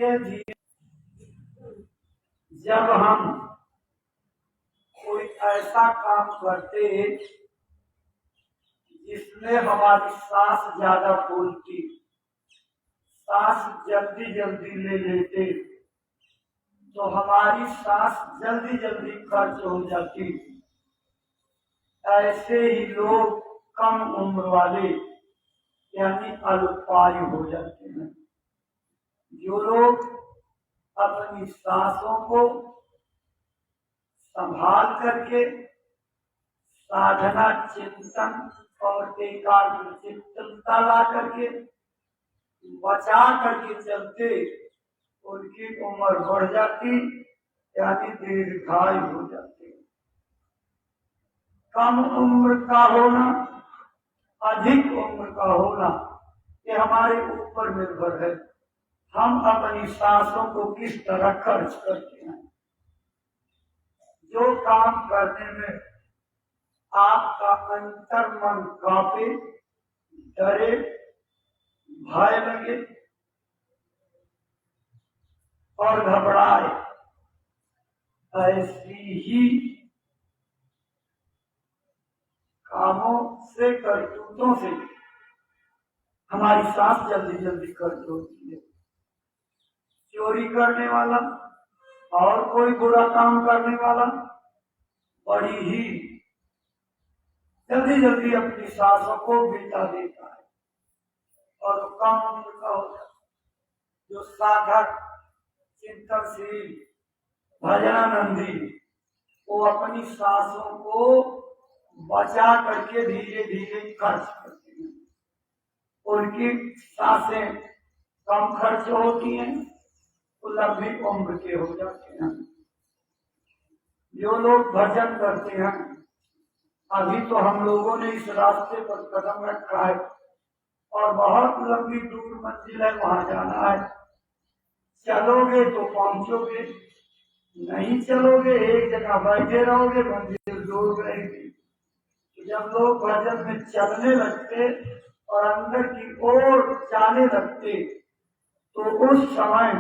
धीरे धीरे जब हम कोई ऐसा काम करते जिसमें हमारी सांस ज्यादा फूलती, सांस जल्दी जल्दी ले लेते तो हमारी सांस जल्दी जल्दी खर्च हो जाती। ऐसे ही लोग कम उम्र वाले यानी अल्पायु हो जाते हैं। जो लोग अपनी सांसों को संभाल करके साधना चिंतन और एकाग्र चित्तता ला करके बचा करके चलते, उनकी उम्र बढ़ जाती यानी दीर्घायु हो जाती। कम उम्र का होना, अधिक उम्र का होना, ये हमारे ऊपर निर्भर है। हम अपनी सांसों को किस तरह खर्च करते हैं। जो काम करने में आपका अंतर मन कांपे, डरे, भय लगे और घबराए, ऐसी ही कामों से, करतूतों से हमारी सांस जल्दी जल्दी खर्च होती है। चोरी करने वाला और कोई बुरा काम करने वाला बड़ी ही जल्दी जल्दी अपनी सांसों को बिता देता है और कम उम्र का होता है। जो साधक चिंतनशील भजनानंदी, वो अपनी सांसों को बचा करके धीरे धीरे खर्च करते हैं। उनकी सांसें कम खर्च होती हैं, तो लंबी उम्र के हो जाते हैं। जो लोग भजन करते हैं, अभी तो हम लोगों ने इस रास्ते पर कदम रखा है और बहुत लंबी दूर मंजिल है, वहां जाना है। चलोगे तो पहुंचोगे, नहीं चलोगे एक जगह बैठे रहोगे, मंजिल दूर रहेगी। जब लोग भजन में चलने लगते और अंदर की ओर जाने लगते, तो उस समय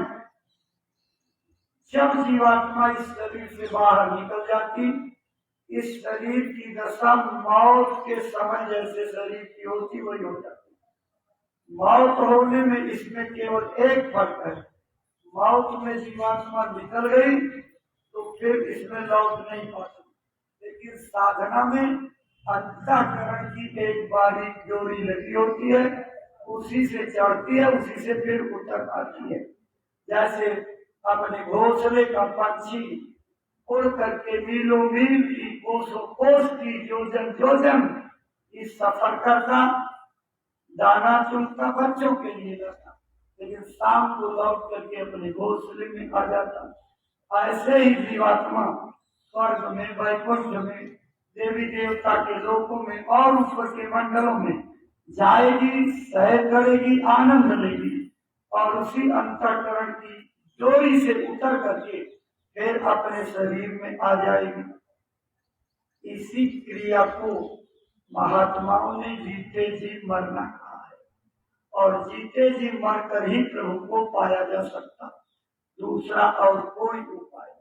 जब जीवात्मा इस शरीर से बाहर निकल जाती, इस शरीर की दशा मौत के समय जैसे शरीर की होती वही हो जाती। मौत होने में इसमें केवल एक फर्क है, मौत में जीवात्मा निकल गई तो फिर इसमें लौट नहीं पाती, लेकिन साधना में अंतःकरण की एक बारीक डोरी लगी होती है, उसी से चढ़ती है, उसी से फिर उतर आती है। जैसे अपने घोंसले का पंछी उड़ करके मीलों मील की, कोसों कोस की, योजन योजन इस सफर करता, दाना चुनता, बच्चों के लिए जाता, लेकिन शाम को लौट करके अपने घोंसले में आ जाता। ऐसे ही जीवात्मा स्वर्ग में, वैकुंठ में, देवी देवता के लोकों में और ऊपर के मंडलों में जाएगी, सैर करेगी, आनंद लेगी और उसी अंतःकरण की डोरी से उतर करके फिर अपने शरीर में आ जाएगी। इसी क्रिया को महात्माओं ने जीते जी मरना कहा है और जीते जी मरकर ही प्रभु को पाया जा सकता, दूसरा और कोई उपाय।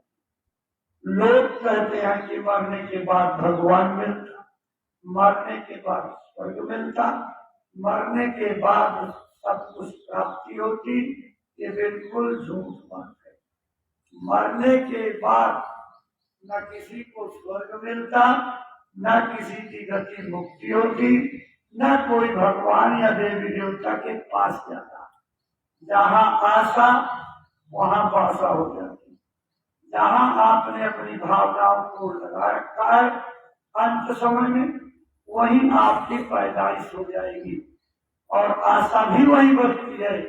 लोग कहते हैं कि मरने के बाद भगवान मिलता, मरने के बाद स्वर्ग मिलता, मरने के बाद सब कुछ प्राप्ति होती, ये बिल्कुल झूठ बात है। मरने के बाद न किसी को स्वर्ग मिलता, न किसी की गति मुक्ति होती, न कोई भगवान या देवी देवता के पास जाता। जहाँ आशा वहाँ पासा हो जाती। जहाँ आपने अपनी भावनाओं को लगा रखा है, अंत समय में वहीं आपकी पैदाइश हो जाएगी और आशा भी वहीं बढ़ती है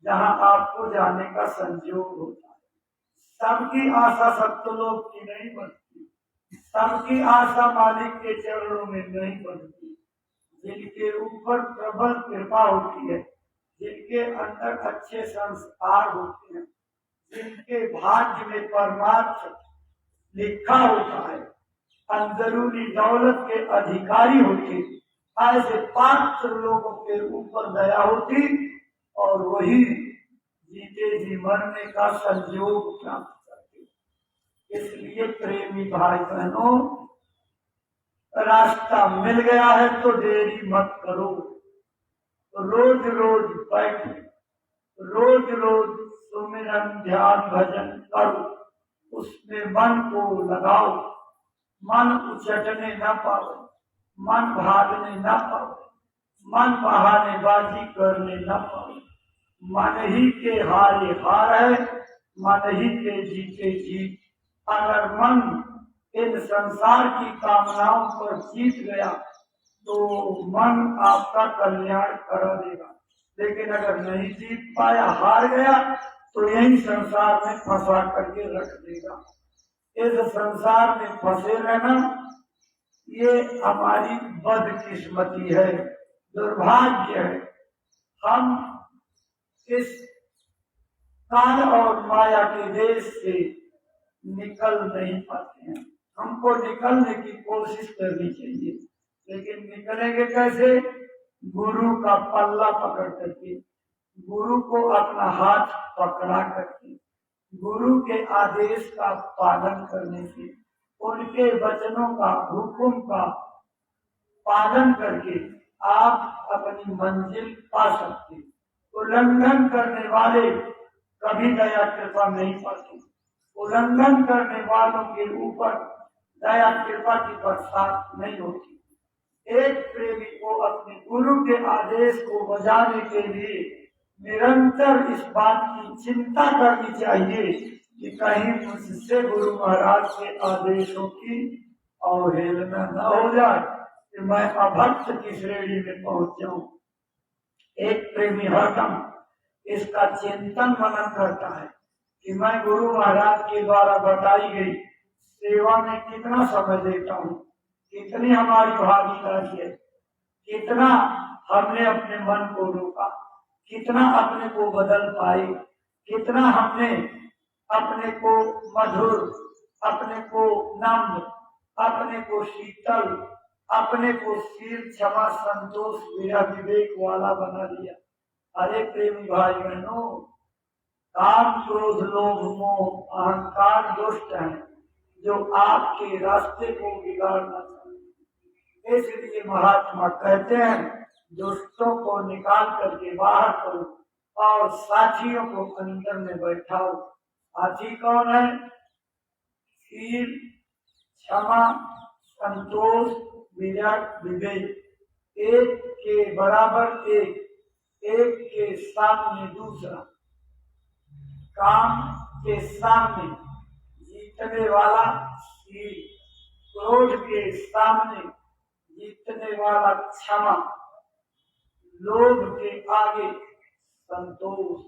जहाँ आपको जाने का संयोग होता है। सबकी आशा सत्यलोक की नहीं बनती, सबकी आशा मालिक के चरणों में नहीं बनती। जिनके ऊपर प्रबल कृपा होती है, जिनके अंदर अच्छे संस्कार होते हैं, जिनके भाग्य में परमार्थ लिखा होता है, अंदरूनी दौलत के अधिकारी होते, ऐसे पात्र लोगों के ऊपर दया होती और वही जीते जी मरने का संयोग प्राप्त करते। इसलिए प्रेमी भाई बहनों, रास्ता मिल गया है तो देरी मत करो। रोज रोज बैठ, रोज रोज सुमिरन ध्यान भजन करो, उसमें मन को लगाओ। मन उचटने न पावे, मन भागने न पावे, मन बहानेबाजी करने न पावे। मन ही के हारे हार है, मन ही के जीते जीत। अगर मन इन संसार की कामनाओं पर जीत गया तो मन आपका कल्याण करा देगा, लेकिन अगर नहीं जीत पाया, हार गया, तो यही संसार में फंसा करके रख देगा। इस संसार में फंसे रहना ये हमारी बदकिस्मती है, दुर्भाग्य है। हम इस काल और माया के देश से निकल नहीं पाते हैं। हमको निकलने की कोशिश करनी चाहिए, लेकिन निकलेंगे कैसे? गुरु का पल्ला पकड़ करके, गुरु को अपना हाथ पकड़ा करके, गुरु के आदेश का पालन करने से, उनके वचनों का, हुक्म का पालन करके आप अपनी मंजिल पा सकते। उल्लंघन करने वाले कभी दया कृपा नहीं पाते। उल्लंघन करने वालों के ऊपर दया कृपा की बरसात नहीं होती। एक प्रेमी को अपने गुरु के आदेश को बजाने के लिए निरंतर इस बात की चिंता करनी चाहिए कि कहीं मुझसे गुरु महाराज के आदेशों की अवहेलना न हो जाए कि मैं अभक्त की श्रेणी में पहुंच जाऊं। एक प्रेमी हरदम इसका चिंतन मनन करता है कि मैं गुरु महाराज के द्वारा बताई गई सेवा में कितना समय देता हूँ, कितनी हमारी भागीदारी है, कितना हमने अपने मन को रोका, कितना अपने को बदल पाए, कितना हमने अपने को मधुर, अपने को नम्र, अपने को शीतल, अपने को शील क्षमा संतोष विवेक वाला बना लिया। अरे प्रेमी भाई बहनों, काम क्रोध लोभ मोह अहंकार दुष्ट है जो आपके रास्ते को बिगाड़ना चाहते। इसलिए महात्मा कहते हैं दुष्टों को निकाल करके बाहर करो और साथियों को अंदर में बैठाओ। साथी कौन है? शील क्षमा संतोष विवेक, एक के बराबर एक, एक के सामने दूसरा, काम के सामने जीतने वाला शील, क्रोध के सामने जीतने वाला क्षमा, लोभ के आगे संतोष,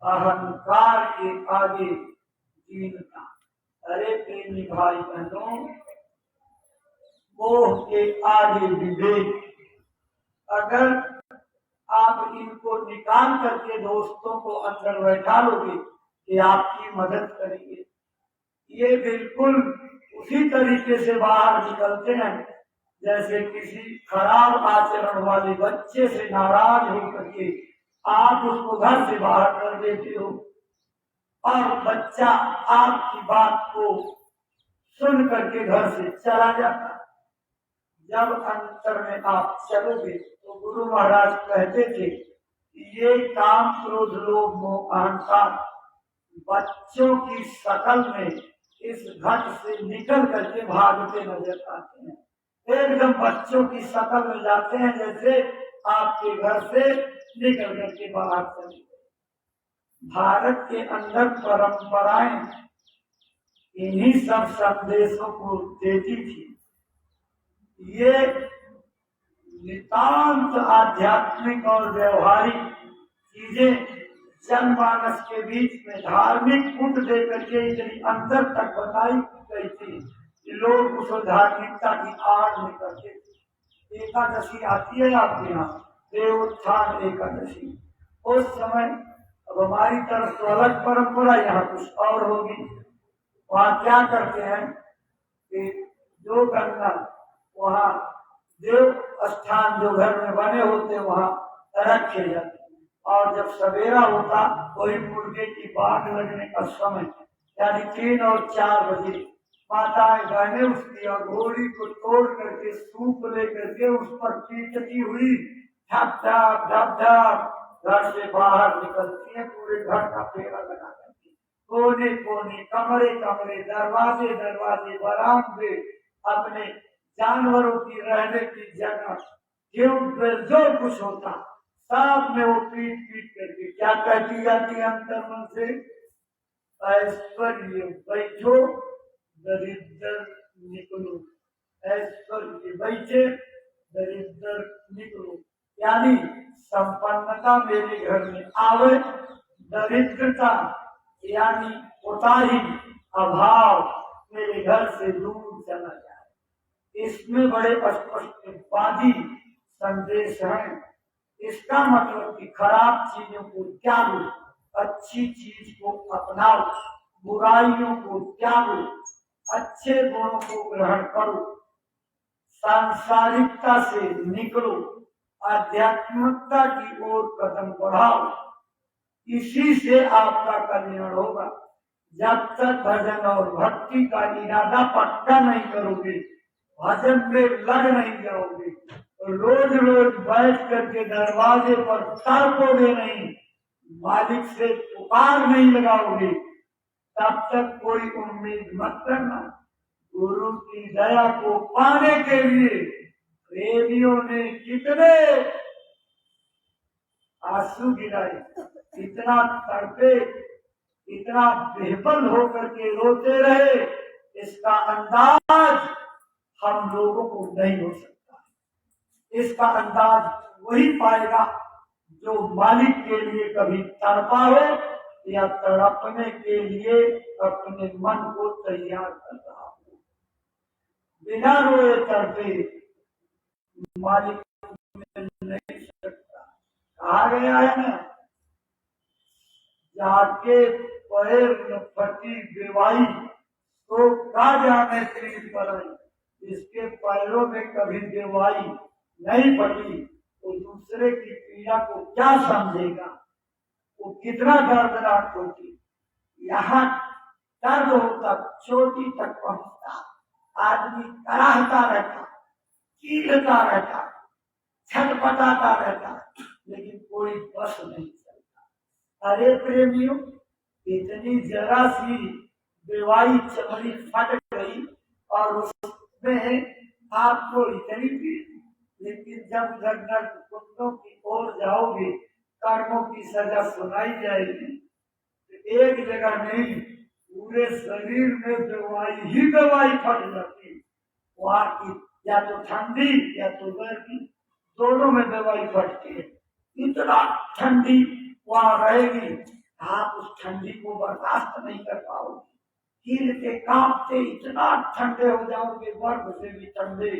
अहंकार के आगे दीनता। अरे प्रेमी भाई बहनों, मोह के आगे विवेक। अगर आप इनको निकाल करके दोस्तों को अंदर बैठा लोगे कि आपकी मदद करेंगे, ये बिल्कुल उसी तरीके से बाहर निकलते हैं जैसे किसी खराब आचरण वाले बच्चे से नाराज होकर के आप उसको घर से बाहर कर देते हो और बच्चा आपकी बात को सुन करके घर से चला जाता। जब अंतर में आप चलोगे तो गुरु महाराज कहते थे कि ये काम क्रोध लोभ मोह अहंकार बच्चों की शकल में इस घट से निकल करके भागते नजर आते हैं। एकदम बच्चों की शकल में जाते हैं जैसे आपके घर से निकल करके बाहर चले गए। भारत के अंदर परंपराएं इन्हीं सब संदेशों को देती थी। ये नितांत आध्यात्मिक और व्यवहारिक चीजें जनमानस के बीच में धार्मिक पुट देकर के इतनी अंतर तक बताई गई थी कि लोग उस धार्मिकता की आड़ में करते थे। एकादशी आती है आपके यहाँ, देवोत्थान एकादशी, उस समय अब हमारी तरफ तो अलग परंपरा, यहाँ कुछ और होगी। वहाँ क्या करते हैं कि जो गंगा वहाँ देव स्थान जो घर में बने होते वहाँ रखे जाते और जब सवेरा होता कोई मुर्गे की बाढ़ लगने का समय यानी 3 और 4 बजे माताएं बहनें उठती और घोड़ी को तोड़ करके सूप लेकर के उस पर पीटती हुई धप धप धप धप घर से बाहर निकलती है, पूरे घर का फेरा लगा करती, कोने कोने कमरे कमरे दरवाजे दरवाजे बरामदे अपने जानवरों की रहने की जगह क्यों जो कुछ होता सब में वो पीट पीट करके क्या कहती जाती है अंतर्मन से, ऐश्वर्य बैठो दरिद्र निकलो, ऐश्वर्य बैठे दरिद्र निकलो, यानी संपन्नता मेरे घर में आवे, दरिद्रता यानी कोताही अभाव मेरे घर से दूर चला जाए। इसमें बड़े स्पष्टवादी संदेश हैं। इसका मतलब कि खराब चीजों को त्यागो, अच्छी चीज को अपनाओ, बुराइयों को त्यागो, अच्छे गुणों को ग्रहण करो, सांसारिकता से निकलो, आध्यात्मिकता की ओर कदम बढ़ाओ, इसी से आपका कल्याण होगा। जब तक भजन और भक्ति का इरादा पक्का नहीं करोगे, भजन में लग नहीं जाओगे, रोज रोज बैठ करके दरवाजे पर तड़पोगे नहीं, मालिक से पुकार नहीं लगाओगे, तब तक कोई उम्मीद मत करना। गुरु की दया को पाने के लिए प्रेमियों ने कितने आंसू गिराए, इतना तड़पे, इतना बेबल होकर के रोते रहे, इसका अंदाज हम लोगों को नहीं हो सकता। इसका अंदाज वही पाएगा जो मालिक के लिए कभी तड़पा हो या तड़पने के लिए अपने मन को तैयार कर रहा हो। बिना रोए तड़पे मालिक मिल नहीं सकता। कहा गया है ना, जाके पैर न फटी बेवाई तो का जाने तीर पड़ाई, इसके पैरों में कभी बेवाई नहीं फटी तो दूसरे की पीड़ा को क्या समझेगा, वो कितना दर्दनाक होती। यहाँ दर्द होता चोटी तक पहुंचता, आदमी कराहता रहता, कीलता रहता, छटपटाता रहता, लेकिन कोई बस नहीं चलता। अरे प्रेमियों, इतनी जरा सी बेवाई चमड़ी फट गई और उसमें आपको इतनी पीड़, लेकिन जब जगन्नाथ कुंडों की ओर जाओगे, कर्मों की सजा सुनाई जाएगी, तो एक जगह नहीं पूरे शरीर में दवाई ही दवाई फट जाती। वहां की या तो ठंडी या तो गर्मी, दोनों में दवाई फटती है। इतना ठंडी वहां रहेगी, आप उस ठंडी को बर्दाश्त नहीं कर पाओगे, कील के कांपते इतना ठंडे हो जाओगे, बर्फ से भी ठंडे,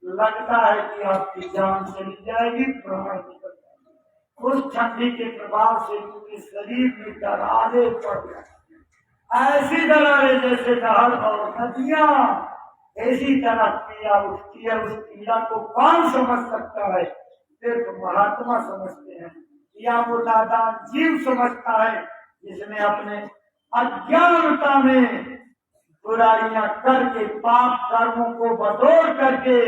लगता है कि आपकी जान चली जाएगी, प्राण निकल जाएगी। उस ठंडी के प्रभाव से पूरे शरीर में दरारें पड़ जाती, ऐसी दरारें जैसे नहर और नदियां, ऐसी तरह पीड़ा उठती है। उस पीड़ा को कौन समझ सकता है? सिर्फ महात्मा समझते हैं, या वो नादान जीव समझता है जिसने अपने अज्ञानता में बुराइयां करके पाप कर्मों को बटोर करके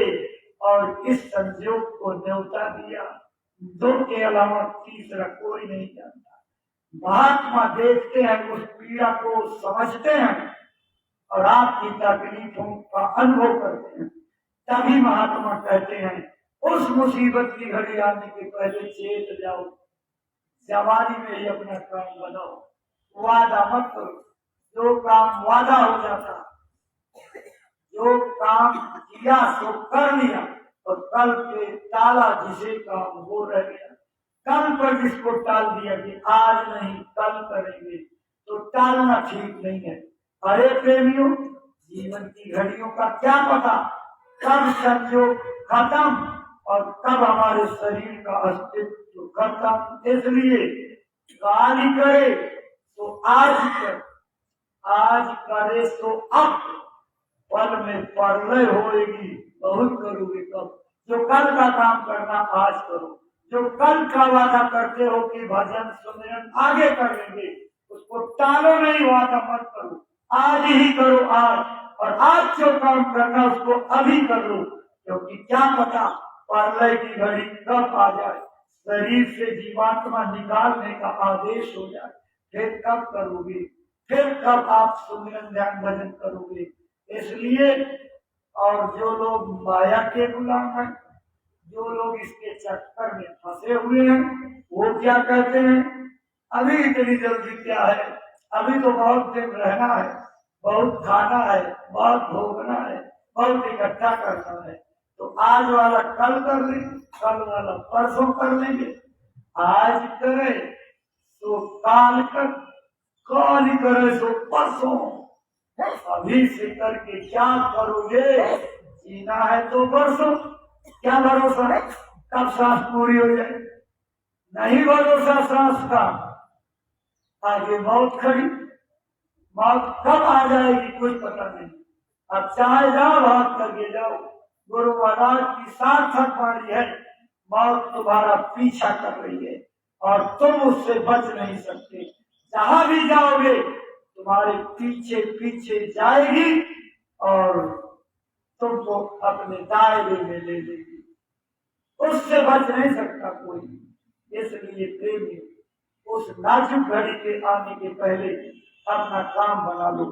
और इस संयोग को न्योता दिया। दो के अलावा तीसरा कोई नहीं जानता। महात्मा देखते हैं, उस पीड़ा को समझते हैं और आपकी तकलीफों का अनुभव करते हैं, तभी महात्मा कहते हैं उस मुसीबत की घड़ी आने के पहले चेत जाओ, जवानी में ही अपना काम बनाओ, वादा मत करो। जो काम वादा हो जाता, जो काम किया सो कर लिया, और कल पे टाला जिसे काम वो रह गया। कल पर जिसको टाल दिया कि आज नहीं कल करेंगे, तो टालना ठीक नहीं है। अरे प्रेमियों, जीवन की घड़ियों का क्या पता कब संयोग खत्म और कब हमारे शरीर का अस्तित्व खत्म। इसलिए गाली करे तो आज कर, आज करे तो अब, पल में परलय होएगी, बहुत करोगे कब। जो कल का काम करना आज करो, जो कल का वादा करते हो कि भजन सुमिरन आगे कर लेंगे, उसको टालो नहीं, वादा मत करो, आज ही करो आज। और आज जो काम करना उसको अभी कर लो, क्योंकि क्या पता प्रलय की घड़ी कब आ जाए, शरीर से जीवात्मा निकालने का आदेश हो जाए, फिर कब करोगे, फिर कब आप सुमिरन ध्यान भजन करोगे। इसलिए और जो लोग माया के गुलाम हैं, जो लोग इसके चक्कर में फंसे हुए हैं, वो क्या कहते हैं, अभी इतनी जल्दी क्या है, अभी तो बहुत दिन रहना है, बहुत खाना है, बहुत भोगना है, बहुत इकट्ठा करना है। तो आज वाला कल कर ले, कल वाला परसों कर लेंगे, आज करे तो काल कर, कल करे तो परसों। अभी से करके क्या करोगे, जीना है तो परसों, क्या भरोसा है कब सांस पूरी हो जाए, नहीं भरोसा सांस का, आगे मौत खड़ी, मौत कब आ जाएगी कुछ पता नहीं। अब चाहे जाओ भाग करके जाओ, गुरु महाराज की सार्थक वाणी है, मौत तुम्हारा पीछा कर रही है और तुम उससे बच नहीं सकते। जहां भी जाओगे तुम्हारे पीछे पीछे जाएगी और तुमको अपने दायरे में ले लेगी, उससे बच नहीं सकता कोई। इसलिए प्रेमी उस नाजुक घड़ी के आने के पहले अपना काम बना लो,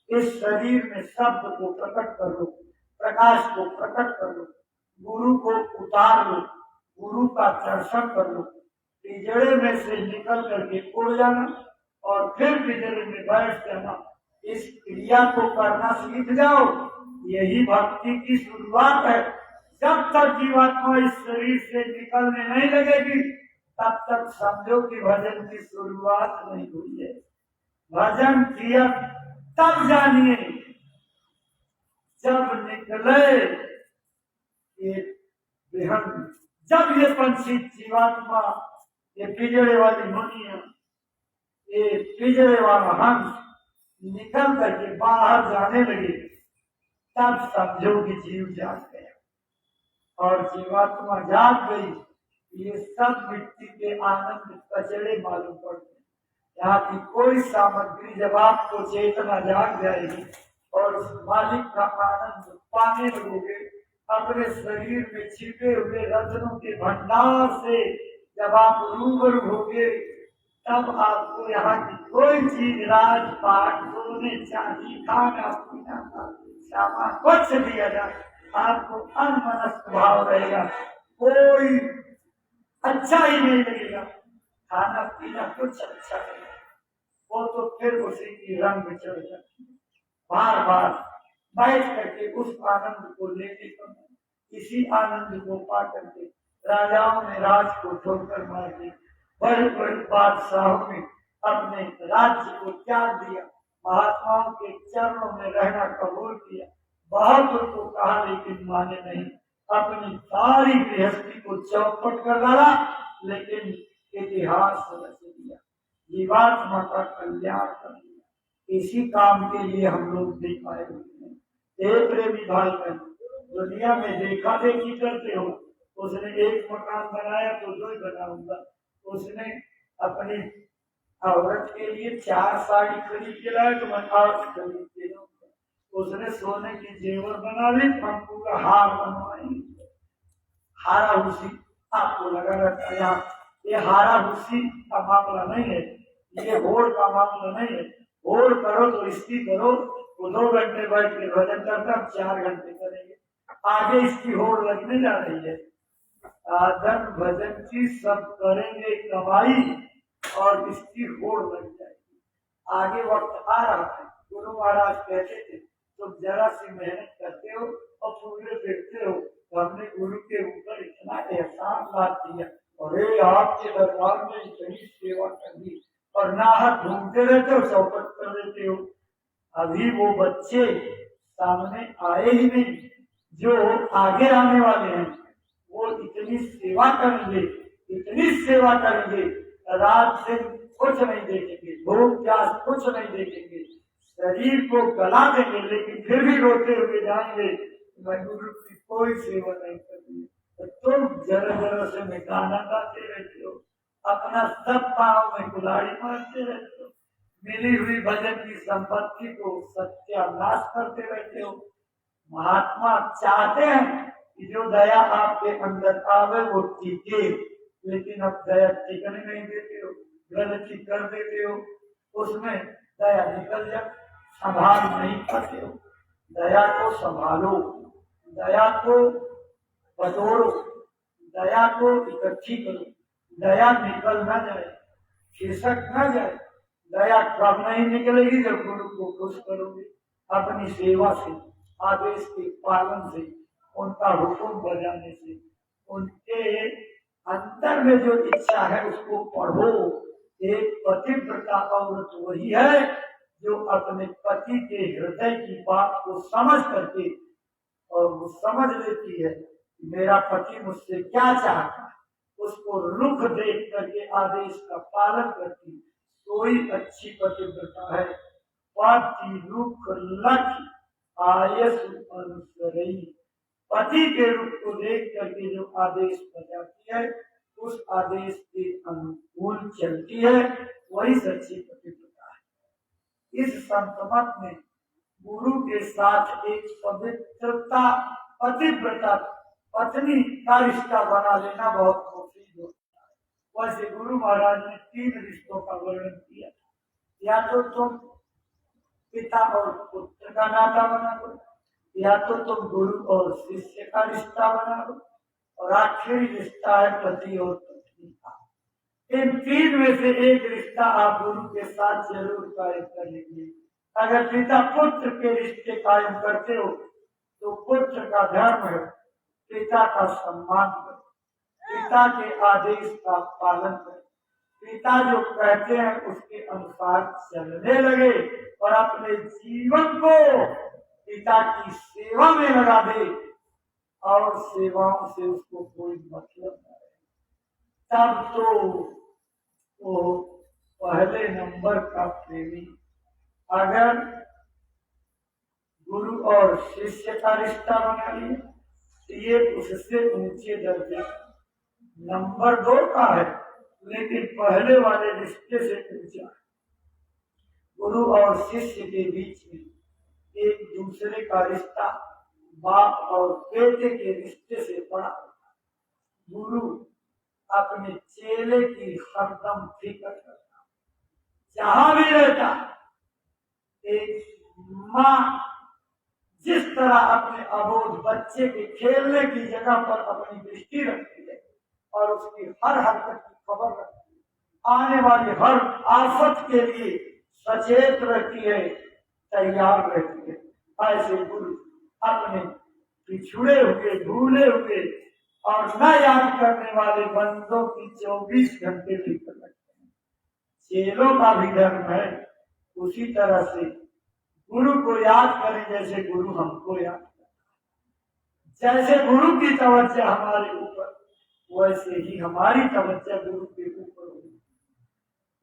इस शरीर में शब्द को प्रकट कर लो, प्रकाश को प्रकट कर लो, गुरु को उतार लो, गुरु का दर्शन कर लो, पिंजड़े में से निकल करके उड़ जाना और फिर पिंजड़े में बैठ जाना। इस क्रिया को करना सीख जाओ, यही भक्ति की शुरुआत है। जब तक जीवात्मा इस शरीर से निकलने नहीं लगेगी तब तक समझो कि भजन की शुरुआत नहीं हुई है। भजन किया तब जानिए जब निकले ये विहंग, जब ये पंछी जीवात्मा, ये पिंजरे वाली मुनिया, ये पिंजरे वाला हंस निकल करके बाहर जाने लगे, तब समझो कि जीव जाग गया और जीवात्मा जाग गई। ये सब मिट्टी के आनंद कचड़े मालूम पड़ते हैं। यहाँ की कोई सामग्री जब आपको चेतना जाग जाएगी और उस मालिक का आनंद पाने लगोगे, अपने शरीर में छिपे हुए रत्नों के भंडार से जब आप रूबरू होगे, तब आपको यहाँ की कोई चीज, राजपाट, सोने चांदी, खाना पीना का सामान कुछ दिया जाए, आपको अनमनस्क भाव रहेगा, कोई अच्छा ही नहीं लगेगा, खाना पीना कुछ अच्छा नहीं, वो तो फिर उसी की रंग चढ़ जाती है। बार बार बैठ करके उस आनंद को लेने को, इसी आनंद को पा करके राजाओं ने राज को छोड़कर मार दिया, बड़े बड़े बादशाहों ने अपने राज्य को त्याग दिया, महात्माओं के चरणों में रहना कबूल किया, बहुत उनको कहा लेकिन माने नहीं, अपनी सारी गृहस्थी को चौपट कर डाला, लेकिन इतिहास रच दिया, जीवात्मा का कल्याण कर दिया। इसी काम के लिए हम लोग नहीं आए हुए हैं। प्रेमी भाई बहन, दुनिया में देखा देखी करते हो, उसने एक मकान बनाया तो दो ही बनाऊंगा, उसने अपनी औरत के लिए 4 साड़ी खरीद के लाया तो मैं 8 खरीद के लाऊंगा, उसने सोने की जेवर बना ली, पंखू का हार बनवाएंगे, हारा हुसी आपको लगा रहता है। यहाँ ये हारा हुसी का मामला नहीं है, ये होड़ का मामला नहीं है। होड़ करो तो इसकी करो, वो 2 घंटे बैठ के भजन करता, 4 घंटे करेंगे, आगे इसकी होड़ लगने जा रही है। साधन भजन की सब करेंगे कमाई और इसकी होड़ लग जाएगी, आगे वक्त आ रहा है। गुरु महाराज कहते थे तुम जरा सी मेहनत करते हो और पूरे देखते हो, तो हमने गुरु के ऊपर इतना एहसान लाद दिया और आपके दरबार में इतनी सेवा कर दी और नाहक ढूंढते रहते हो, चौपट कर देते हो। अभी वो बच्चे सामने आए ही नहीं, जो आगे आने वाले हैं वो इतनी सेवा करेंगे, इतनी सेवा करेंगे, रात से कुछ नहीं देखेंगे, भूख प्यास कुछ नहीं देखेंगे, शरीर को गला देंगे, लेकिन फिर भी रोते हुए जाएंगे, मैं गुरु की कोई सेवा नहीं करनी, तो तुम जरा जरा से में गाना गाते रहते हो, अपना सब पाँव में कुल्हाड़ी मारते रहते हो, मिली हुई भजन की संपत्ति को सत्यानाश करते रहते हो। महात्मा चाहते हैं कि जो दया आपके अंदर आवे वो टिके, लेकिन अब दया टिकने नहीं देते हो, गलती कर देते हो, उसमें दया निकल जाए, संभाल नहीं पाते हो। दया को संभालो, दया को बटोरो, दया को इकट्ठी करो, दया निकल ना जाए, खिसक ना जाए। दया कब नहीं निकलेगी? जब गुरु को खुश करोगे, अपनी सेवा से, आदेश के पालन से, उनका हुक्म बजाने से, उनके अंतर में जो इच्छा है उसको पढ़ो। एक पतिव्रता औरत वही है जो अपने पति के हृदय की बात को समझ करके, और वो समझ लेती है कि मेरा पति मुझसे क्या चाहता है, उसको रुख देख करके आदेश का पालन करती, कोई अच्छी पतिव्रता है। पति रुख लक्ष्य आयस अनुसरई, पति के रूप को देख करके जो आदेश बजाती है, उस आदेश के अनुकूल चलती है, वही सच्ची पतिव्रता है। इस संतमत में गुरु के साथ एक पवित्रता, पतिव्रता पत्नी का रिश्ता बना लेना बहुत मुफीद होता है। वैसे गुरु महाराज ने 3 रिश्तों का वर्णन किया, या तो तुम पिता और पुत्र का नाता बना लो, या तो तुम गुरु और शिष्य का रिश्ता बना लो, और आखिरी रिश्ता है पति और पत्नी का। इन 3 में से एक रिश्ता आप गुरु के साथ जरूर कायम करेंगे। अगर पिता पुत्र के रिश्ते कायम करते हो तो पुत्र का धर्म है पिता का सम्मान करो, पिता के आदेश का पालन करो, पिता जो कहते हैं उसके अनुसार चलने लगे और अपने जीवन को पिता की सेवा में लगा दे, और सेवाओं से उसको कोई मतलब न रहे, तब तो वो पहले नंबर का प्रेमी। अगर गुरु और शिष्य का रिश्ता बना लिया तो ये उससे ऊंचे दर्जे नंबर 2 का है, लेकिन पहले वाले रिश्ते से ऊंचा है। गुरु और शिष्य के बीच में एक दूसरे का रिश्ता बाप और बेटे के रिश्ते से बड़ा होता है। गुरु अपने चेले की हरदम फिक्र करता, जहां भी रहता, एक माँ जिस तरह अपने अबोध बच्चे के खेलने की जगह पर अपनी दृष्टि रखती है और उसकी हर हरकत की खबर रखती है, आने वाली हर आफत के लिए सचेत रहती है, तैयार रहती है, ऐसे गुरु अपने पिछड़े हुए, भूले हुए और न याद करने वाले बंदों की 24 घंटे लेकर रखते हैं। चेलों का भी धर्म है उसी तरह से गुरु को याद करें जैसे गुरु हमको याद करता है। जैसे गुरु की तवज्जो हमारे ऊपर, वैसे ही हमारी तवज्जो गुरु के ऊपर होगी।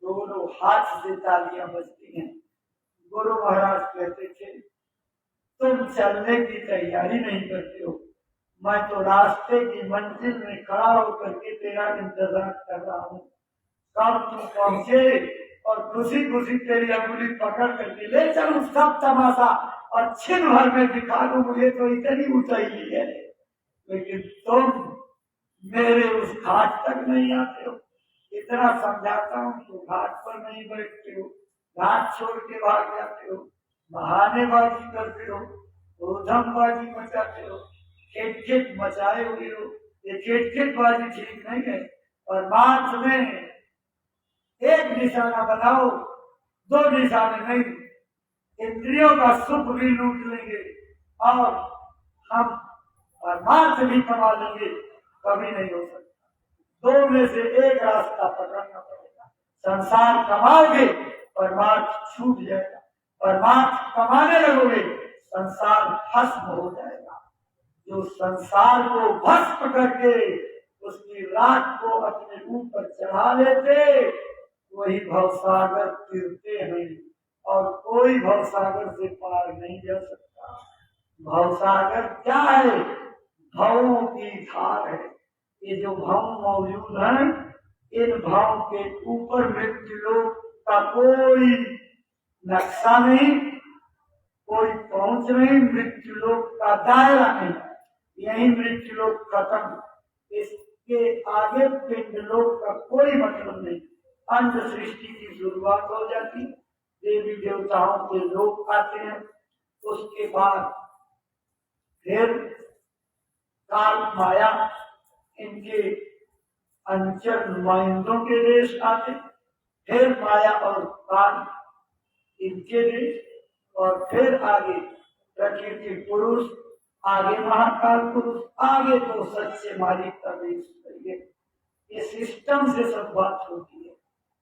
दोनों हाथ से तालियां बजती हैं। गुरु महाराज कहते थे, तुम चलने की तैयारी नहीं करते हो, मैं तो रास्ते की मंजिल में खड़ा होकर के तेरा इंतजार कर रहा हूँ, कब तुम पहुंचे और खुशी खुशी तेरी अंगुली पकड़ करके ले चलूं सब तमाशा और छिन भर में दिखा दूं, मुझे तो इतनी ऊंचाई है, लेकिन तुम मेरे उस घाट तक नहीं आते हो। इतना समझाता हूं तो घाट पर नहीं बैठते हो, घाट छोड़ के भाग जाते हो, बहानेबाजी करते हो, उधमबाजी मचाते हो, खेत मचाए हुए हो। ये खेतबाजी ठीक नहीं है। परमार्थ में एक निशाना बनाओ, 2 निशाने नहीं। इंद्रियों का सुख भी लूट लेंगे और हम परमार्थ भी कमा लेंगे, कभी नहीं हो सकता। 2 में से एक रास्ता पकड़ना पड़ेगा। संसार कमाओगे, परमार्थ छूट जाएगा। परमार्थ कमाने लगोगे, संसार भस्म हो जाएगा। जो संसार को भस्म करके उसकी राख को अपने ऊपर चढ़ा लेते, वही भवसागर तीरते हैं, और कोई भवसागर से पार नहीं जा सकता। भवसागर क्या है? भावों की धार है। ये जो भाव मौजूद हैं, इन भाव के ऊपर मृत्यु लोक का कोई नक्शा नहीं, कोई पहुंच नहीं, मृत्यु लोक का दायरा नहीं, यही मृत्यु लोक खत्म। इसके आगे पिंड लोक का कोई मतलब नहीं। अंत सृष्टि की शुरुआत हो जाती, देवी देवताओं के लोग आते हैं, उसके बाद फिर काल माया इनके अंचल नुमाइंदों के देश आते, फिर माया और काल इनके देश, और फिर आगे प्रकृति पुरुष, आगे महाकाल पुरुष, आगे तो सच्चे मालिक का देश। ये सिस्टम से सब बात होती है।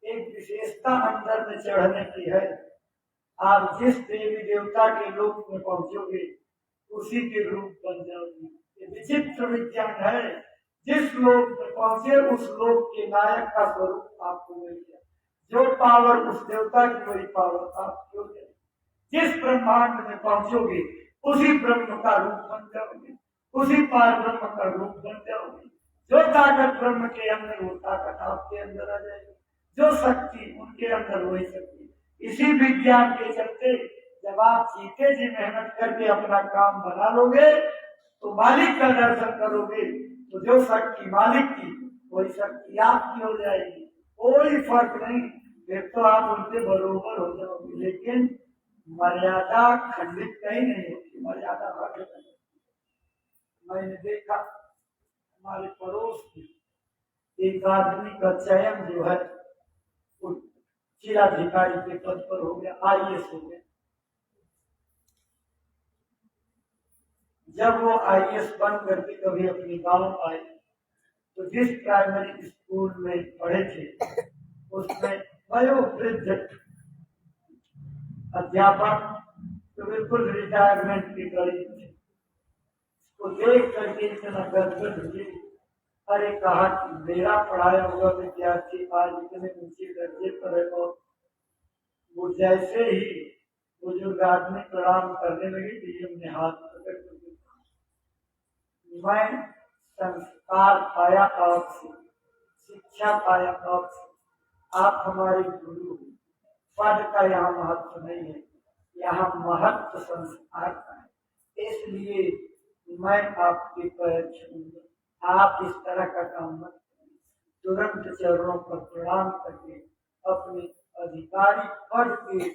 एक विशेषता अंदर में चढ़ने की है। आप जिस देवी देवता के लोक में पहुंचोगे उसी के रूप बन जाओगे। ये विचित्र विज्ञान है। जिस लोक में पहुंचे उस लोक के नायक का स्वरूप आपको मिल गया। जो पावर उस देवता की वही पावर आपकी हो जाएगी। जिस ब्रह्मांड में पहुंचोगे उसी ब्रह्म का रूप बन जाओगे, उसी पार ब्रह्म का रूप बन जाओगे। जो ताकत ब्रह्म के अंदर वो ताकत आपके अंदर आ जाएगी, जो शक्ति उनके अंदर वही शक्ति। इसी विज्ञान के चलते जब आप जीते जी मेहनत करके अपना काम बना लोगे तो मालिक का दर्शन करोगे, तो जो शक्ति मालिक की वही शक्ति आपकी हो जाएगी। कोई फर्क नहीं, फिर तो आप उनके बरोबर हो जाओगे। लेकिन मर्यादा खंडित कहीं नहीं होती, मर्यादा बढ़। मैंने देखा हमारे पड़ोस में एक आदमी का चयन जो है जिलाधिकारी के पद पर हो गया, IAS हो गया। जब वो IAS बन करके कभी अपने गांव आए तो जिस प्राइमरी स्कूल में पढ़े थे उसमें वयोवृद्ध अध्यापक तो बिल्कुल रिटायरमेंट के करीब थे। उसको देख करके इतना गदगद हुई। अरे कहा कि मेरा पढ़ाया हुआ विद्यार्थी आज इतने ऊंचे दर्जे पर है। और वो जैसे ही बुजुर्ग आदमी प्रणाम करने लगे कि हमने हाथ पकड़ कर मैं संस्कार पाया आपसे, शिक्षा पाया आपसे, आप हमारे गुरु। पद का यहाँ महत्व नहीं है, यहाँ महत्व संस्कार का है। इसलिए मैं आपके पैर छूंगा, आप इस तरह का काम मत करें। तुरंत चरणों पर प्रणाम करके अपने अधिकारी पद के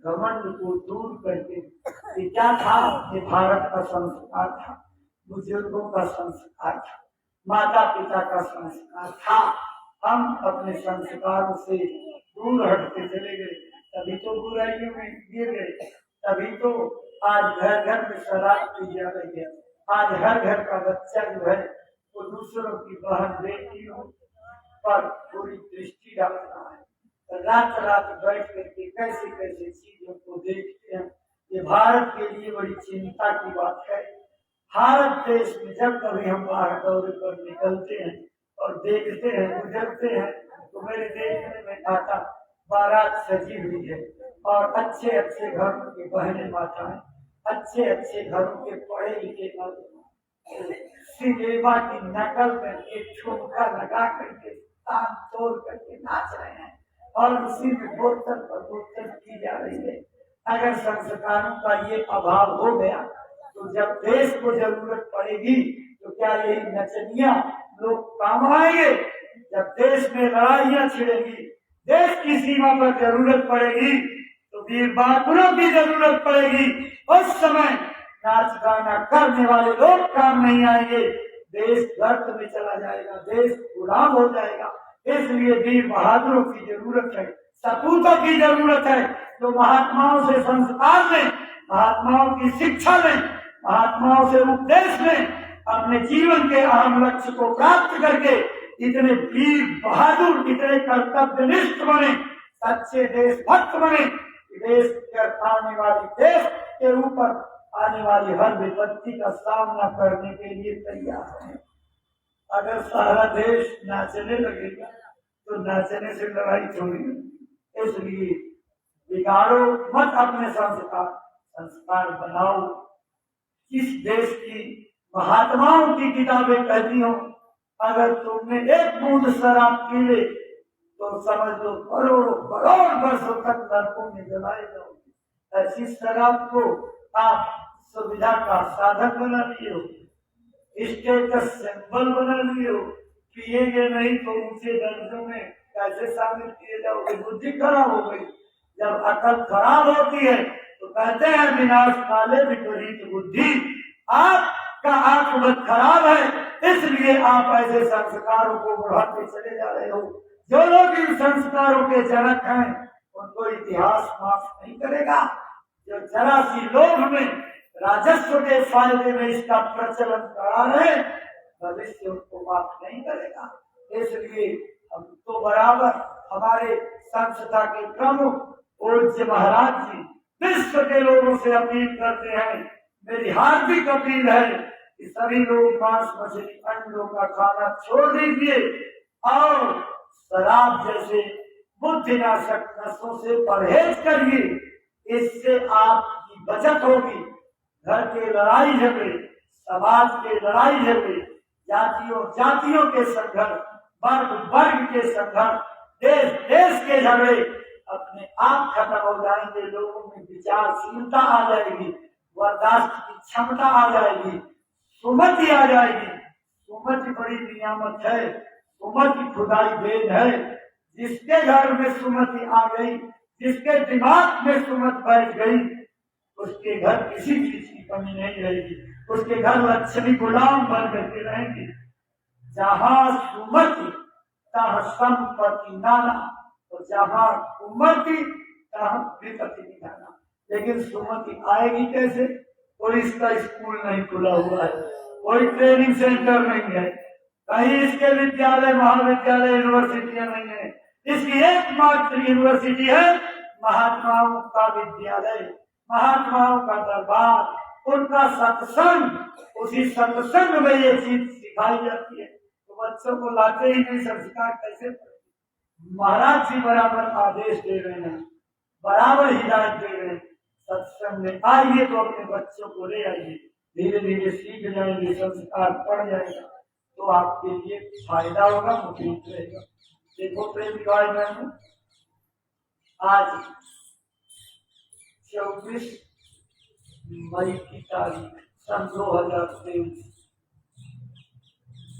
घमंड को दूर करके, क्या था ये भारत का संस्कार था, बुजुर्गों का संस्कार था, माता पिता का संस्कार था। हम अपने संस्कारों से दूर हटते चले गए, तभी तो बुराइयों में गिर गए। तभी तो आज घर घर में शराब पी जा रही है। आज हर घर का बच्चा जो है वो दूसरों की बहन बेटियों पर पूरी दृष्टि डाल रहा है। रात रात बैठ करके कैसे कैसे चीजों को देखते हैं। ये भारत के लिए बड़ी चिंता की बात है। भारत देश में जब कभी हम बाहर दौरे पर निकलते हैं और देखते हैं, गुजरते हैं, तो मेरे देखने में आता बारात सजी हुई है और अच्छे अच्छे घरों की बहनें माताएं, अच्छे अच्छे घरों के पढ़े लिखे सिनेमा की नकल करके ठुमका लगा करके तान तोड़ करके नाच रहे हैं और उसी में बोतल पर बोतल की जा रही है। अगर संस्कारों का ये अभाव हो गया तो जब देश को जरूरत पड़ेगी तो क्या यही नचनिया लोग काम आएंगे? जब देश में लड़ाइयां छिड़ेंगी, देश की सीमा पर जरूरत पड़ेगी तो वीर बहादुरों की जरूरत पड़ेगी। उस समय नाच गाना करने वाले लोग काम नहीं आएंगे, देश गर्त में चला जाएगा, देश गुलाम हो जाएगा। इसलिए वीर बहादुरों की जरूरत है, सपूतों की जरूरत है जो महात्माओं से संस्कार लें, महात्माओं की शिक्षा लें, महात्माओं से उपदेश लें, अपने जीवन के अहम लक्ष्य को प्राप्त करके इतने वीर बहादुर, इतने कर्तव्यनिष्ठ बने, सच्चे देशभक्त बने, देश आने वाली देश के ऊपर आने वाली हर विपत्ति का सामना करने के लिए तैयार है। अगर सारा देश नाचने लगेगा तो नाचने से लड़ाई थोड़ी। इसलिए बिगाड़ो मत अपने संस्कार, संस्कार बनाओ। किस देश की महात्माओं की किताबें कहती हो, अगर तुमने एक बूंद शराब पी ले तो समझ लो करोड़ों करोड़ वर्षों तक नरकों में जलाए जाओगे। ऐसी शराब को आप सुविधा का साधन बना लिए हो, स्टेटस सिंबल बना लिए हो, पिएंगे नहीं तो ऊंचे दर्जों में कैसे शामिल किए जाओगे। बुद्धि खराब हो गई। जब अकल खराब होती है तो कहते हैं विनाश काले विपरीत बुद्धि। आपका आत्मत खराब है, इसलिए आप ऐसे संस्कारों को बढ़ाते चले जा रहे हो। जो लोग इन संस्कारों के जनक हैं उनको इतिहास माफ नहीं करेगा। जो जरा सी लोभ में राजस्व के फायदे में इसका प्रचलन करा रहे, भविष्य उनको माफ नहीं करेगा। इसलिए हम तो बराबर हमारे संस्था के प्रमुख पूज्य महाराज जी विश्व के लोगों से अपील करते हैं, मेरी हार्दिक अपील है कि सभी लोग मांस मछली अंडों का खाना छोड़ दीजिए और शराब जैसे बुद्धिनाशक नशों से परहेज करिए। इससे आपकी बचत होगी। घर के लड़ाई झगड़े, समाज के लड़ाई झगड़े, जातियों जातियों के संघर्ष, वर्ग वर्ग के संघर्ष, देश देश के झगड़े अपने आप खत्म हो जाएंगे। लोगों में विचारशीलता आ जाएगी, बर्दाश्त की क्षमता आ जाएगी, सुमति आ जाएगी। सुमति बड़ी नियामत है, सुमति खुदाई वेद है। जिसके घर में सुमति आ गई, जिसके दिमाग में सुमत बैठ गई, उसके घर किसी चीज की कमी नहीं रहेगी। उसके घर लक्ष्मी गुलाम बन करके रहेंगे। जहाँ सुमति तहाँ संपत्ति नाना, और जहाँ कुमति तहाँ विपत्ति निधाना। लेकिन सुमति आएगी कैसे? कोई इसका स्कूल नहीं खुला हुआ है, कोई ट्रेनिंग सेंटर नहीं है, कहीं इसके विद्यालय महाविद्यालय यूनिवर्सिटियां नहीं है। इसकी एकमात्र यूनिवर्सिटी है महात्माओं का विद्यालय, महात्माओं का दरबार, उनका सत्संग। उसी सत्संग में ये चीज सिखाई जाती है। तो बच्चों को लाते ही नहीं, संस्कार कैसे? महाराज जी बराबर आदेश दे रहे हैं, बराबर हिदायत दे रहे हैं, सत्संग में आइए तो अपने बच्चों को ले आइए, धीरे धीरे सीख जाएंगे, संस्कार पड़ जाएगा तो आपके लिए फायदा होगा, मुफीद रहेगा। देखो प्रेम भाई बहनों, आज 24 मई की तारीख सन 2023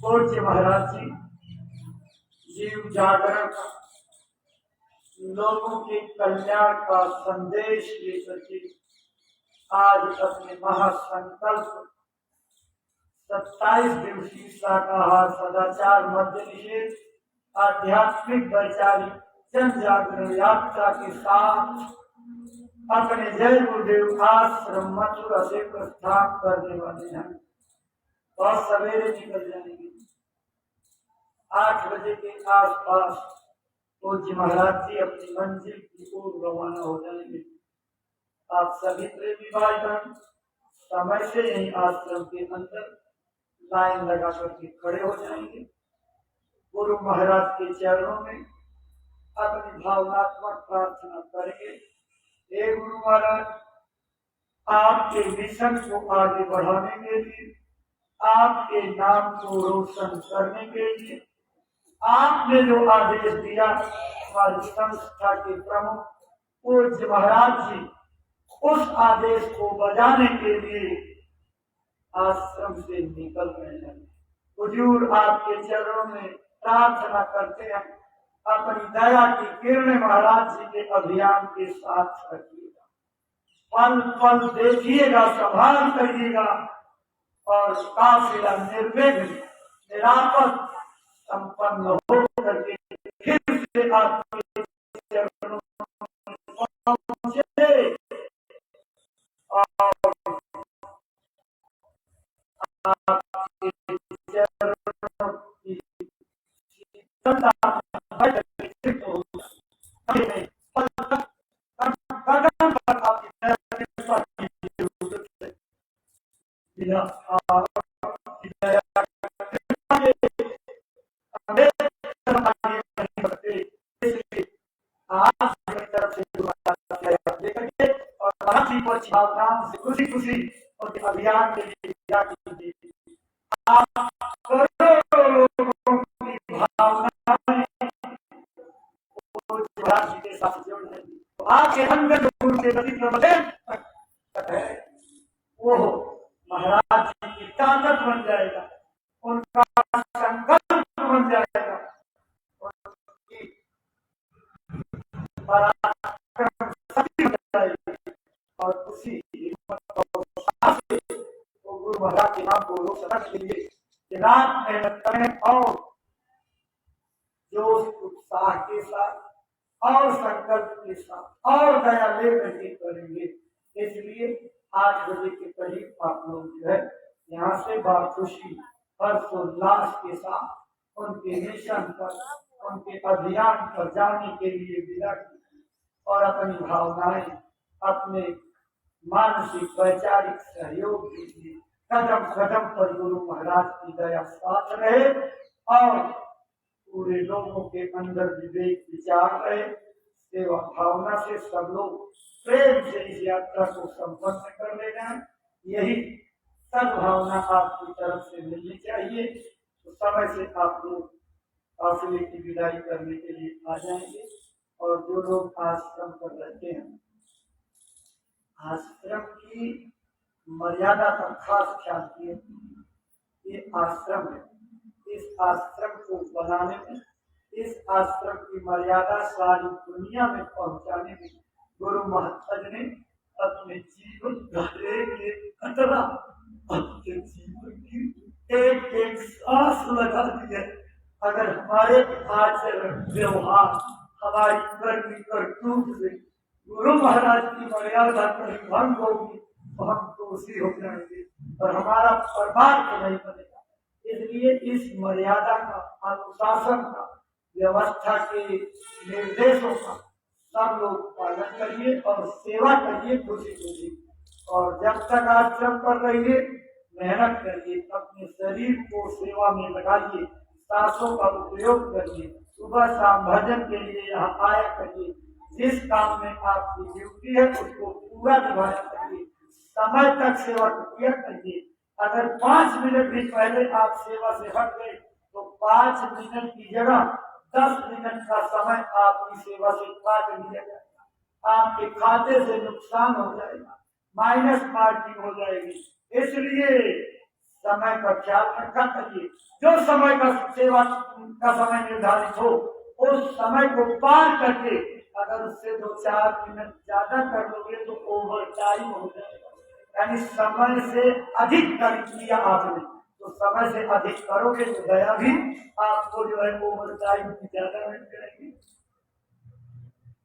पूज्य महाराज जी जीव जागरण का, लोगों के कल्याण का संदेश लेकर के आज अपने महासंकल्प 27 दिवसीय शाकाहार सदाचार मध्य निषेध आध्यात्मिक वैचारिक जन जागरण यात्रा के साथ अपने जय गुरुदेव आश्रम मथुरा से प्रस्थान करने वाले हैं। बहुत सवेरे निकल जाएंगे, 8 बजे के आसपास पूज्य महाराज जी अपनी मंजिल की ओर रवाना हो जाएंगे। आप सभी प्रेमी भाई बहन समय से यही आश्रम के अंदर लाइन लगा करके खड़े हो जाएंगे। गुरु महाराज के चरणों में अपनी भावनात्मक प्रार्थना करेंगे। हे गुरु महाराज, आपके मिशन को आगे बढ़ाने के लिए, आपके नाम को रोशन करने के लिए आपने जो आदेश दिया, हमारी संस्था के प्रमुख पूज्य महाराज जी उस आदेश को बजाने के लिए आश्रम से निकल रहे हैं। हुजूर आपके चरणों में प्रार्थना करते हैं, अपनी दया की किरणें महाराज जी के अभियान के साथ रखिएगा, पल पल देखिएगा, संभाल करिएगा और काफिला निर्विघ्न निरापद संपन्न हो करके फिर से आपके चरणों में पहुंचे और आपके चरणों की भावनाओं से खुशी खुशी और अभियान के लिए आप करोड़ों लोगों की भावनाएं के साथ जोड़ देंगे, तो आपके अंदर उनके प्रति है वो महाराज जी की ताकत बन जाएगा, उनका संकल्प बन जाएगा, उनकी पराक्रम शक्ति बन जाएगी। और उसी हिम्मत और साहस से वो गुरु महाराज के नाम को लोग समझ लेंगे कि रात मेहनत करें और जोश उत्साह के साथ और संकल्प के साथ और दया लेकर के करेंगे। इसलिए 8 बजे के करीब आप लोग जो है यहाँ से बाखुशी हर्षोल्लास के साथ उनके मिशन पर, उनके अभियान पर जाने के लिए विदा कीजिए और अपनी भावनाएं, अपने मानसिक वैचारिक सहयोग दीजिए। कदम कदम पर गुरु महाराज की दया साथ रहे और पूरे लोगों के अंदर विवेक विचार रहे। सेवा भावना से सब लोग प्रेम से इस यात्रा को संपन्न कर ले जाए, यही सद्भावना आपकी तरफ से मिलनी चाहिए। तो समय से आप लोग काफिले की विदाई करने के लिए आ जाएंगे। और जो लोग आश्रम पर रहते हैं, आश्रम की मर्यादा का खास ख्याल किए। ये आश्रम है, इस आश्रम को बनाने में, इस आश्रम की मर्यादा सारी दुनिया में पहुंचाने में गुरु महाराज ने अपने जीवन खतरा, अपने जीवन की एक एक सांस लगा दी है। अगर हमारे आचरण, व्यवहार, हमारी कर्मी करतूत से गुरु महाराज की मर्यादा कहीं भंग होगी तो हम दोषी हो जाएंगे और हमारा परमार्थ नहीं बनेगा। इसलिए इस मर्यादा का, अनुशासन का, व्यवस्था के निर्देशों का सब लोग पालन करिए और सेवा करिए खुशी खुशी। और जब तक आश्रम पर रहिए मेहनत करिए, अपने शरीर को सेवा में लगाइए, सांसों का उपयोग करिए, सुबह शाम भजन के लिए यहाँ आया करिए। जिस काम में आपकी ड्यूटी है उसको पूरा निभाया करिए, समय तक सेवा किया करिए। अगर 5 मिनट भी पहले आप सेवा से हट गए तो 5 मिनट की जगह 10 मिनट का समय आपकी सेवा से काट लिया जाएगा। आपके खाते से नुकसान हो जाएगा, माइनस मार्किंग हो जाएगी। इसलिए समय का ख्याल रखा करिए। जो समय का सेवा का समय निर्धारित हो उस समय को पार करके अगर उससे 2-4 मिनट ज्यादा कर लोगे तो ओवर टाइम हो जाएगा, यानी समय से अधिक कर लिया आपने, तो समय से अधिक करोगे तो दया भी आपको जो है ओवर टाइम की ज्यादा मिल जाएगी।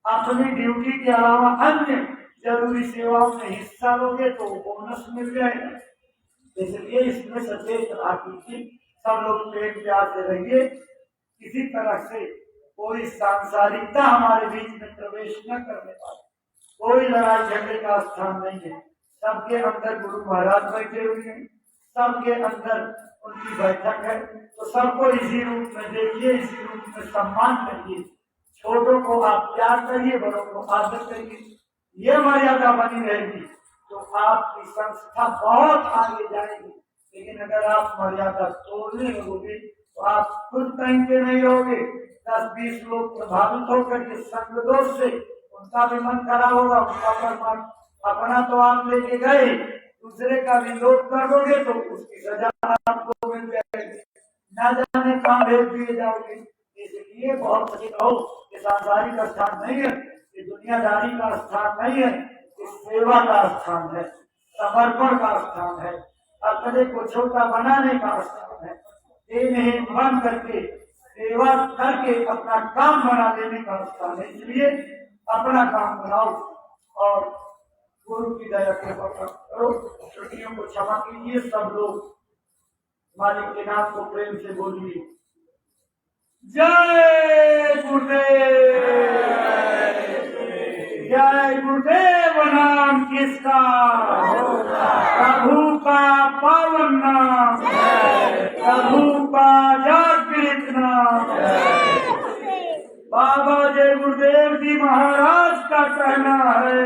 अपनी ड्यूटी के अलावा अन्य जरूरी सेवाओं में हिस्सा लोगे तो बोनस मिल जाएगा। इसलिए इसमें सचेत रहा कीजिए। सब लोग प्रेम प्यार से रहिए, किसी तरह से कोई सांसारिकता हमारे बीच में प्रवेश न करने पाए। कोई लड़ाई झगड़े का स्थान नहीं है। सबके अंदर गुरु महाराज बैठे हुए हैं, सबके अंदर उनकी बैठक है, तो सबको इसी रूप में देखिए, इसी रूप में सम्मान करिए। छोटों को आप प्यार करिए, बड़ों को आदर करिए। ये मर्यादा बनी रहेगी तो आपकी संस्था बहुत आगे जाएगी। लेकिन अगर आप मर्यादा तोड़ने लगोगे तो आप खुद कहीं के नहीं होगे। 10-20 लोग प्रभावित होकर के संग दोष से उनका भी मन खराब होगा, उनका परमान अपना तो आप लेके गए, दूसरे का भी लोग कर दोगे तो उसकी सजा आपको मिल जाएगी, न जाने कहाँ भेज दिए जाओगे। इसलिए बहुत सचेत रहो कि सांसारिक स्थान नहीं है, ये दुनियादारी का स्थान नहीं है, ये सेवा का स्थान है, समर्पण का स्थान है, अपने को छोटा बनाने का स्थान है। इन्हें बन करके सेवा करके अपना काम बना लेने का स्थान है। इसलिए अपना काम बनाओ और गुरु की दया को करो। छुट्टियों को क्षमा कीजिए। सब लोग मालिक के नाम को प्रेम से बोलिए, जय गुरुदेव, जय गुरुदेव। नाम किसका? प्रभु का पावन नाम, प्रभु का जागृत नाम। बाबा जय गुरुदेव जी महाराज का कहना है।